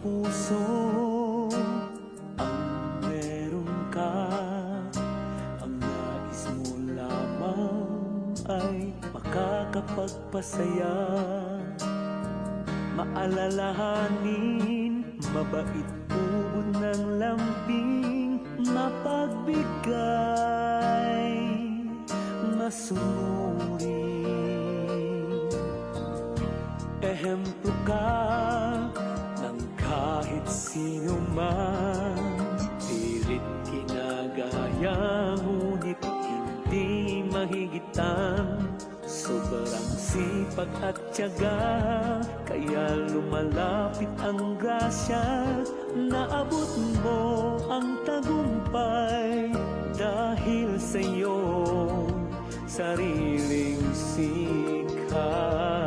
puso ang meron ka. Ang nais mo lamang ay makakapagpasaya. Maalalahanin, mabait, ubod ng lambing, mapagbigay, masunurin. Ehemplo ka ng kahit sino man, pilit kinagaya, ngunit hindi mahigitan. Sobrang sipag at tiyaga, kaya lumalapit ang grasya. Naabot mo ang tagumpay dahil sa iyong sariling sikap.